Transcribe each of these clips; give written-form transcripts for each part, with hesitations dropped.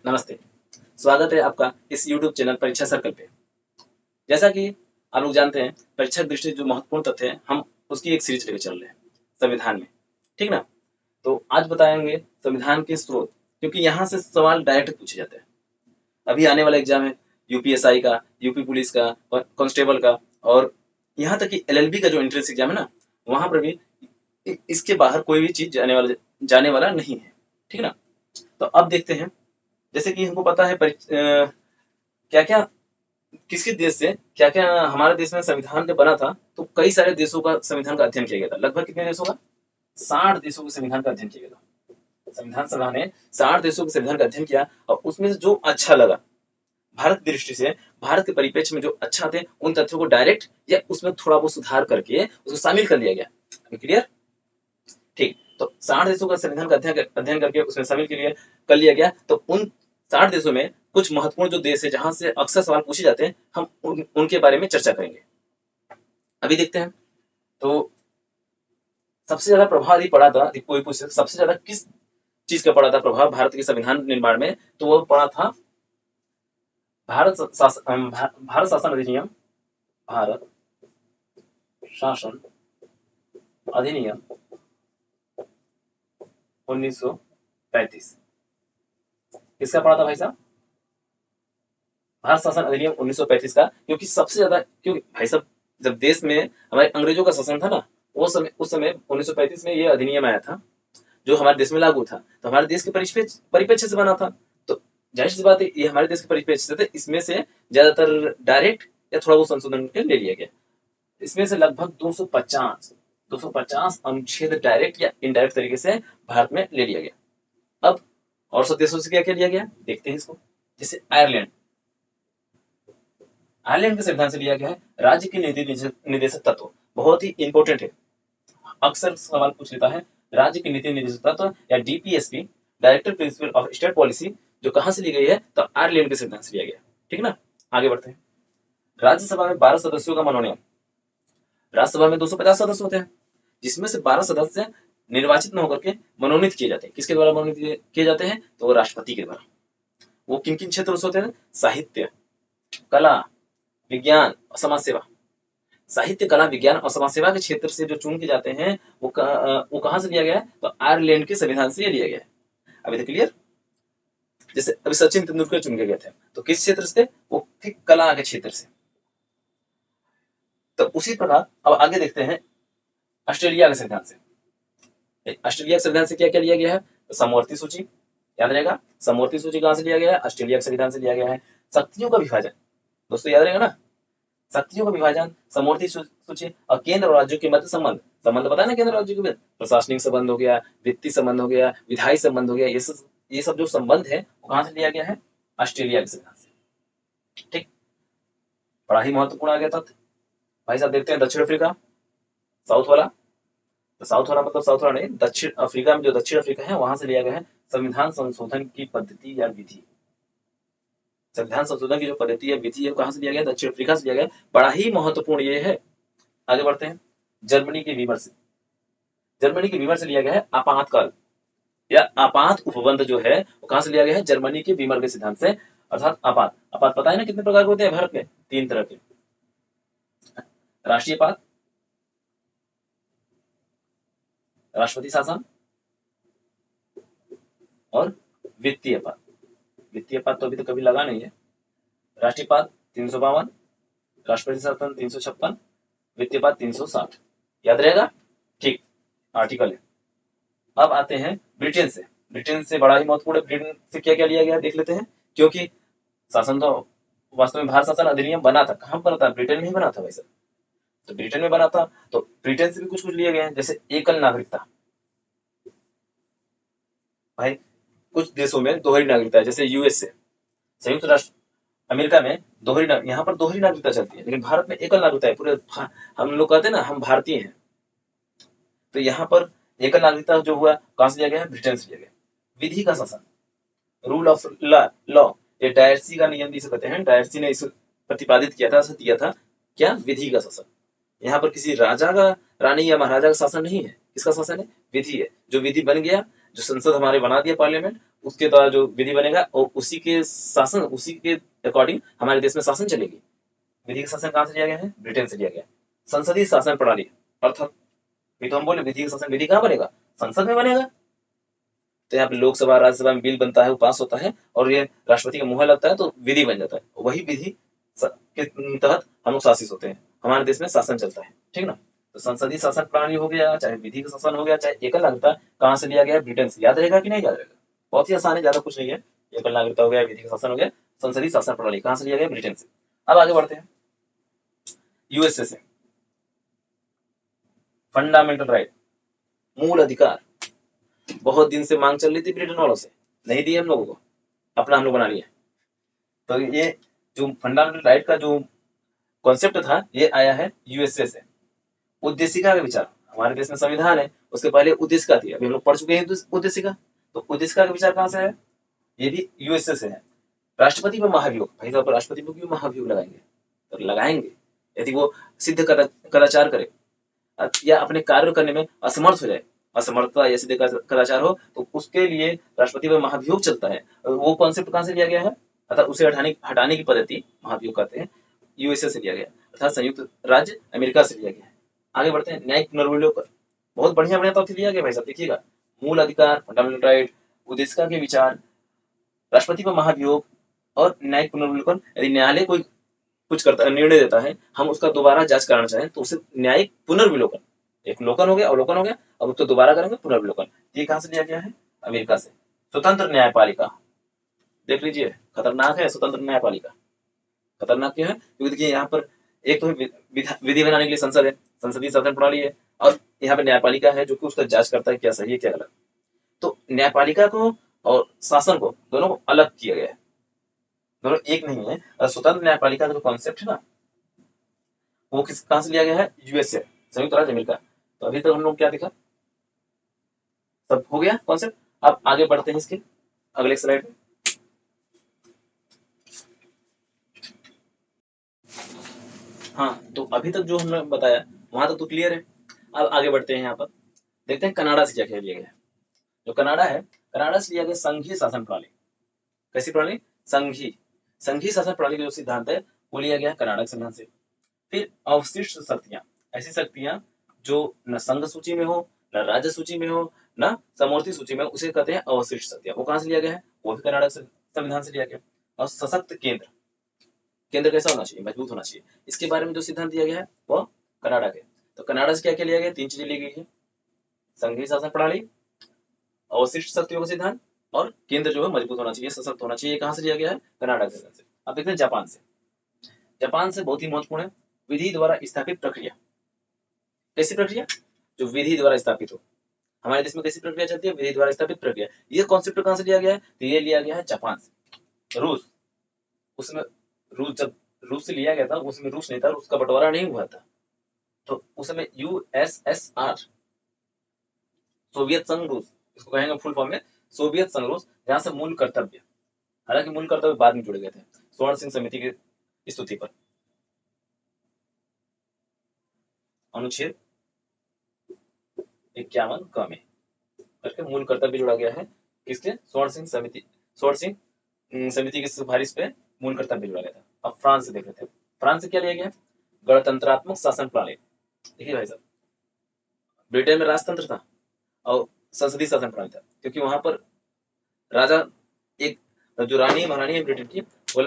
नमस्ते, स्वागत है आपका इस यूट्यूब चैनल परीक्षा सर्कल पे। जैसा कि आप लोग जानते हैं, परीक्षा की दृष्टि से जो महत्वपूर्ण तथ्य हैं, हम उसकी एक सीरीज लेकर चल रहे हैं, संविधान में, ठीक ना? तो आज बताएँगे संविधान के स्रोत, क्योंकि यहाँ से सवाल डायरेक्ट पूछे जाते हैं। अभी आने वाला एग्जाम है यूपीएसआई का, यूपी पुलिस का और कांस्टेबल का, और यहाँ तक कि एलएलबी का जो एंट्रेंस एग्जाम है ना, वहाँ पर भी इसके बाहर कोई भी चीज़ जाने वाला नहीं है, ठीक है ना? तो अब देखते हैं, जैसे कि हमको पता है क्या-क्या किस-किस देश से क्या-क्या हमारे देश में संविधान जब बना था, तो कई सारे देशों का संविधान का अध्ययन किया गया था। लगभग कितने देशों का? 60 देशों के संविधान का अध्ययन किया गया था। संविधान सभा ने 60 देशों के संविधान का अध्ययन किया और उसमें से जो अच्छा लगा, भारत की दृष्टि से, भारत के परिप्रेक्ष्य में जो अच्छा थे, उन तथ्यों को डायरेक्ट या उसमें थोड़ा बहुत सुधार करके उसको शामिल कर लिया गया। अभी क्लियर? ठीक। तो 60 देशों का संविधान का अध्ययन करके उसमें शामिल कर लिया गया। तो उन 60 देशों में कुछ महत्वपूर्ण जो देश है जहां से अक्सर सवाल पूछे जाते हैं, हम उनके बारे में चर्चा करेंगे। अभी देखते हैं। तो सबसे ज्यादा प्रभाव यदि पड़ा था, कोई पूछे सबसे ज्यादा किस चीज का पड़ा था प्रभाव भारत के संविधान निर्माण में, तो वो पड़ा था भारत शासन अधिनियम, भारत शासन अधिनियम 1935। किसका पड़ा था भाई साहब? भारत शासन अधिनियम 1935 का। क्योंकि सबसे ज्यादा, क्योंकि भाई साहब जब देश में हमारे अंग्रेजों का शासन था ना, वो समय उस समय 1935 में ये अधिनियम आया था जो हमारे देश में लागू था। तो हमारे देश के परिप्रेक्ष्य से बना था। तो जाहिर सी बात है, ये हमारे देश के परिप्रेक्ष्य से थे, इसमें से ज्यादातर डायरेक्ट या थोड़ा बहुत संशोधन करके ले लिया गया। इसमें से लगभग 250 अनुच्छेद डायरेक्ट या इनडायरेक्ट तरीके से भारत में ले लिया गया। अब और सब देशों से क्या क्या लिया गया, देखते हैं इसको। जैसे आयरलैंड, आयरलैंड के संविधान से लिया गया है राज्य के नीति निदेशक तत्व। बहुत ही इंपॉर्टेंट है, अक्सर सवाल पूछ लेता है। राज्य की नीति निर्देशक तत्व या DPSP, director principle of state policy, जो कहां से ली गई है, तो आयरलैंड के संविधान से लिया गया। ठीक ना? आगे बढ़ते हैं। राज्यसभा में 12 सदस्यों का मनोनयन। राज्यसभा में 250 सदस्य होते हैं, जिसमें से 12 सदस्य निर्वाचित न होकर के मनोनीत किए जाते हैं। किसके द्वारा मनोनीत किए जाते हैं? तो वो राष्ट्रपति के द्वारा। वो किन किन क्षेत्रों से होते हैं? साहित्य, कला, विज्ञान और समाज सेवा। साहित्य, कला, विज्ञान और समाज सेवा के क्षेत्र से जो चुन के जाते हैं, वो कहां से लिया गया है? तो आयरलैंड के संविधान से लिया गया है। अभी तक क्लियर? जैसे अभी सचिन तेंदुलकर चुन के गए थे, तो किस क्षेत्र से? वो थी कला के क्षेत्र से। तो उसी प्रकार अब आगे देखते हैं ऑस्ट्रेलिया के संविधान से। ऑस्ट्रेलिया के संविधान से क्या क्या लिया गया है? तो समवर्ती सूची, याद रहेगा। समवर्ती सूची कहां से लिया गया है? ऑस्ट्रेलिया के संविधान से लिया गया है। शक्तियों का विभाजन, दोस्तों याद रहेगा ना? शक्तियों का विभाजन, समवर्ती सूची और केंद्र और राज्यों के मध्य संबंध। संबंध पता है ना? केंद्र और राज्यों के बीच प्रशासनिक संबंध हो गया, वित्तीय संबंध हो गया, विधायी संबंध हो गया। ये सब जो संबंध है वो कहां से लिया गया है? ऑस्ट्रेलिया के संविधान से। ठीक। बड़ा ही महत्वपूर्ण आ गया तथ्य। भाई साहब देखते हैं दक्षिण अफ्रीका, साउथ वाला। तो साउथ वाला मतलब साउथ वाला नहीं, दक्षिण अफ्रीका में जो दक्षिण अफ्रीका है वहां से लिया गया है संविधान संशोधन की पद्धति या विधि। संविधान संशोधन की जो पद्धति या विधि है कहां से लिया गया? दक्षिण अफ्रीका से लिया गया। बड़ा ही महत्वपूर्ण ये है। आगे बढ़ते हैं। जर्मनी के वीमर से, जर्मनी के वीमर से लिया गया है आपातकाल या आपात उपबंध जो है वो कहां से लिया गया है? जर्मनी के वीमर के सिद्धांत से। अर्थात आपात, आपात पता है ना कितने प्रकार के होते हैं भारत में? 3 तरह के। राष्ट्रीय पात, राष्ट्रपति शासन और वित्तीय पात। वित्तीय पात तो अभी तक कभी लगा नहीं है। राष्ट्रीय पात 352, राष्ट्रपति शासन 356, वित्तीय पात 360। याद रहेगा? ठीक। आर्टिकल है। अब आते हैं ब्रिटेन से। ब्रिटेन से बड़ा ही महत्वपूर्ण है। ब्रिटेन से क्या क्या लिया गया देख लेते हैं। क्योंकि शासन तो वास्तव में भारत शासन अधिनियम बना था, कहां बना था? ब्रिटेन में ही बना था भाई साहब। तो ब्रिटेन में बना था, तो ब्रिटेन से भी कुछ कुछ लिए गए हैं। जैसे एकल नागरिकता, भाई कुछ देशों में दोहरी नागरिकता है, जैसे यूएस से, संयुक्त राष्ट्र अमेरिका में यहाँ पर दोहरी नागरिकता चलती है, लेकिन भारत में एकल नागरिकता है। पूरे हम लोग कहते हैं ना हम भारतीय हैं। तो यहाँ पर एकल नागरिकता जो हुआ कहां से लिया गया है? ब्रिटेन से लिया गया। विधि का शासन, रूल ऑफ लॉ, ये डायरसी का नियम जिसे कहते हैं, डायरसी ने इसे प्रतिपादित किया था, दिया था। क्या? विधि का शासन। यहाँ पर किसी राजा का, रानी या महाराजा का शासन नहीं है। किसका शासन है? विधि है। जो विधि बन गया, जो संसद हमारे बना दिया पार्लियामेंट, उसके द्वारा जो विधि बनेगा और उसी के शासन, उसी के अकॉर्डिंग हमारे देश में शासन चलेगी। विधि का शासन कहाँ से लिया गया है? ब्रिटेन से लिया गया। संसदीय शासन प्रणाली, अर्थात ये तो हम बोले विधि का शासन, विधि कहाँ बनेगा? संसद में बनेगा। तो यहाँ पे लोकसभा राज्यसभा में बिल बनता है, वो पास होता है और ये राष्ट्रपति का मुहर लगता है तो विधि बन जाता है। वही विधि के तहत हम लोग शासित होते हैं, हमारे देश में शासन चलता है, ठीक ना। तो संसदीय शासन प्रणाली हो गया, चाहे विधि का शासन हो गया, चाहे एकल नागरिकता कहाँ से लिया गया? ब्रिटेन से। याद रहेगा कि नहीं याद रहेगा? बहुत ही आसान है, ज्यादा कुछ नहीं है। एकल नागरिकता हो गया, विधि का शासन हो गया, संसदीय शासन प्रणाली कहाँ से लिया गया? ब्रिटेन से। अब आगे बढ़ते हैं यूएसए से। फंडामेंटल राइट, मूल अधिकार, बहुत दिन से मांग चल रही थी ब्रिटेन वालों से, नहीं दी हम लोगों को, अपना हम लोग बना लिया। तो ये जो फंडामेंटल राइट का जो कॉन्सेप्ट था, ये आया है यूएसए से। उद्देशिका का विचार, हमारे देश में संविधान है, उसके पहले उद्देशिका थी, अभी हम लोग पढ़ चुके हैं उद्देशिका। तो उद्देशिका का विचार कहाँ से है? ये भी यूएसए से है। राष्ट्रपति पर महाभियोग, भाई साहब राष्ट्रपति पर क्यों महाभियोग लगाएंगे? तो लगाएंगे यदि वो सिद्ध कदाचार करे या अपने कार्य करने में असमर्थ हो जाए, असमर्थता या सिद्ध कदाचार हो, तो उसके लिए राष्ट्रपति पर महाभियोग चलता है। वो कॉन्सेप्ट कहाँ से लिया गया है? अर्थात उसे हटाने की पद्धति महाभियोग कहते हैं, यूएसए से लिया गया, अर्थात संयुक्त राज्य अमेरिका से लिया गया है। आगे बढ़ते हैं न्यायिक पुनर्विलोकन, बहुत बढ़िया बढ़िया तथ्य लिया गया भाई साहब, देखिएगा। मूल अधिकार, फंडामेंटल राइट, उद्देशिका के विचार, राष्ट्रपति पर महाभियोग और न्यायिक पुनर्विलोकन। यदि न्यायालय कोई कुछ करता है, निर्णय देता है, हम उसका दोबारा जांच कराना चाहें तो उसे न्यायिक पुनर्विलोकन, एक लोकन हो गया, अवलोकन हो गया, अब उसको दोबारा करेंगे पुनर्विलोकन। ये कहां से लिया गया है? अमेरिका से। स्वतंत्र न्यायपालिका, देख लीजिए, खतरनाक है स्वतंत्र न्यायपालिका। खतरनाक क्यों है? क्योंकि देखिए यहाँ पर एक तो विधि बनाने के लिए संसद है, संसदीय शासन प्रणाली है, और यहाँ पे न्यायपालिका है जो कि उसका जांच करता है क्या सही है क्या गलत। तो न्यायपालिका को और शासन को, दोनों को अलग किया गया है, दोनों एक नहीं है। और स्वतंत्र न्यायपालिका का जो कॉन्सेप्ट है ना, वो कहां से लिया गया है? यूएसए, संयुक्त राज्य अमेरिका। तो अभी तक हम लोग क्या देखा? सब हो गया कॉन्सेप्ट। अब आगे बढ़ते हैं इसके अगले स्लाइड में। हाँ, तो अभी तक जो हमने बताया वहां तक तो क्लियर है। अब आगे बढ़ते हैं, यहाँ पर देखते हैं कनाडा से क्या क्या लिया गया। जो कनाडा है, कनाडा से लिया गया संघीय शासन प्रणाली। कैसी प्रणाली? संघीय। संघीय शासन प्रणाली का जो सिद्धांत है वो लिया गया कनाडा के संविधान से। फिर अवशिष्ट शक्तियां, ऐसी शक्तियां जो न संघ सूची में हो, न राज्य सूची में हो, न समवर्ती सूची में हो, उसे कहते हैं अवशिष्ट शक्तियां। वो कहां से लिया गया है? वो भी कनाडा संविधान से लिया गया। और सशक्त केंद्र, केंद्र कैसा होना चाहिए? मजबूत होना चाहिए। इसके बारे में जो सिद्धांत दिया गया है वो कनाडा के। तो कनाडा से क्या क्या लिया गया? 3 चीजें ली गई है, संघीय शासन प्रणाली, अवशिष्ट शक्तियों का सिद्धांत, और केंद्र जो है मजबूत होना चाहिए, सशक्त होना चाहिए। कहां से लिया गया है? कनाडा के से। अब देखते हैं जापान से। जापान से बहुत ही महत्वपूर्ण है, विधि द्वारा स्थापित प्रक्रिया। कैसी प्रक्रिया? जो विधि द्वारा स्थापित हो। हमारे देश में कैसी प्रक्रिया चलती है? विधि द्वारा स्थापित प्रक्रिया। ये कॉन्सेप्ट कहां से लिया गया है? तो ये लिया गया है जापान से। रूस, उसमें रूस जब रूस से लिया गया था, उसमें रूस नहीं था, उसका बंटवारा नहीं हुआ था, तो उस समय यूएसएसआर, सोवियत संघ रूस, इसको कहेंगे फुल फॉर्म में सोवियत संघ रूस, जहां से मूल कर्तव्य, हालांकि मूल कर्तव्य बाद में जुड़े गए थे स्वर्ण सिंह समिति की स्तुति पर। अनुच्छेद 51 क में करके मूल कर्तव्य जुड़ा गया है। किसके? स्वर्ण सिंह समिति, स्वर्ण सिंह समिति की सिफारिश पे मूल कर्तव्य जुड़ा गया था। अब फ्रांस से देख लेते हैं। फ्रांस से क्या लिया गया? गणतंत्रात्मक शासन प्रणाली। देखिए भाई साहब, ब्रिटेन में राजतंत्र था और संसदीय शासन प्रणाली था, क्योंकि वहां पर राजा, एक जो रानी महारानी है ब्रिटेन की, वो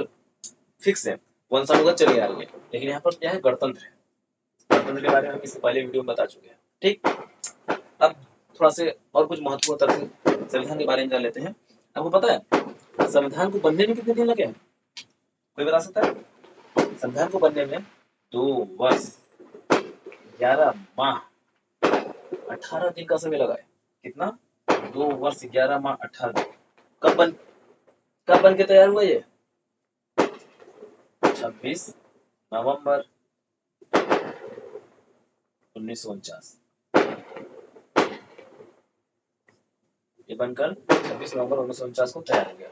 फिक्स है, वंशानुगत चली आ रही है। लेकिन यहाँ पर क्या है? गणतंत्र है। गणतंत्र के बारे में हम इससे पहले वीडियो में बता चुके हैं, ठीक। अब थोड़ा से और कुछ महत्वपूर्ण तथ्य संविधान के बारे में जान लेते हैं। आपको पता है संविधान को बनने में कितने दिन लगे हैं? कोई बता सकता है? संविधान को बनने में 2 वर्ष 11 माह 18 दिन का समय लगा है। कितना? 2 वर्ष 11 माह 18 दिन। कब बन के तैयार हुआ ये? 26 नवंबर 1949। ये बनकर 26 नवंबर 1949 को तैयार हो गया।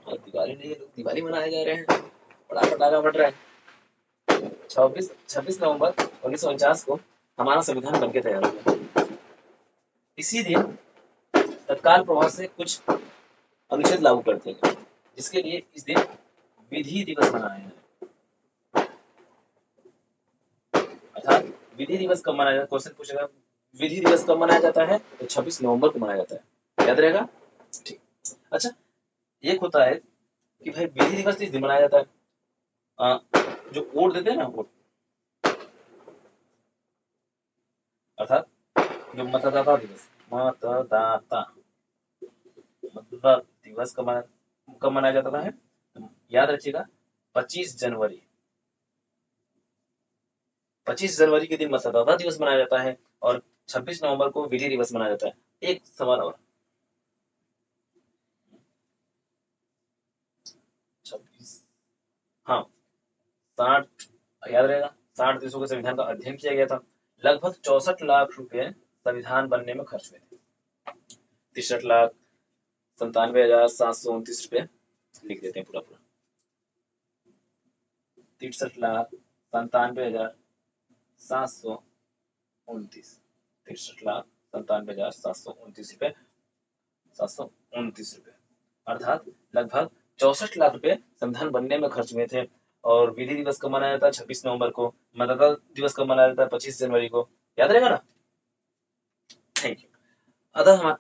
और दिवाली नहीं, दिवाली मनाए जा रहे हैं, बड़ा पटाखा फट रहा है। 26 नवंबर 1949 को हमारा संविधान बनके तैयार हो गया। इसी दिन तत्काल प्रभाव से कुछ अनुच्छेद लागू करते हैं, जिसके लिए इस दिन विधि दिवस मनाया है। अर्थात विधि दिवस कब मनाया जाता है, क्वेश्चन पूछेगा विधि दिवस कब मनाया जाता है, तो 26 नवंबर को मनाया जाता है, याद रहेगा। ठीक। अच्छा, एक होता है कि भाई विधि दिवस इस दिन मनाया जाता है, जो वोट देते हैं ना, वोट, अर्थात जो मतदाता दिवस, मतदाता दिवस कब मनाया जाता है, याद रखिएगा 25 जनवरी, 25 जनवरी के दिन मतदाता दिवस मनाया जाता है और 26 नवंबर को विधि दिवस मनाया जाता है। एक सवाल और, 26, हाँ 60, याद रहेगा 60 देशों के संविधान का अध्ययन किया गया था, लगभग 64 लाख रुपए संविधान बनने में खर्च हुए थे। 63,97,729 रुपए लिख देते हैं पूरा पूरा, 63,97,729, 63,97,729 रुपए, 729 रुपए, अर्थात लगभग 64 लाख रुपए संविधान बनने में खर्च हुए थे। और विधि दिवस कब मनाया जाता है, 26 नवंबर को। मतदाता दिवस कब मनाया जाता है, 25 जनवरी को, याद रहेगा ना। Thank you. अतः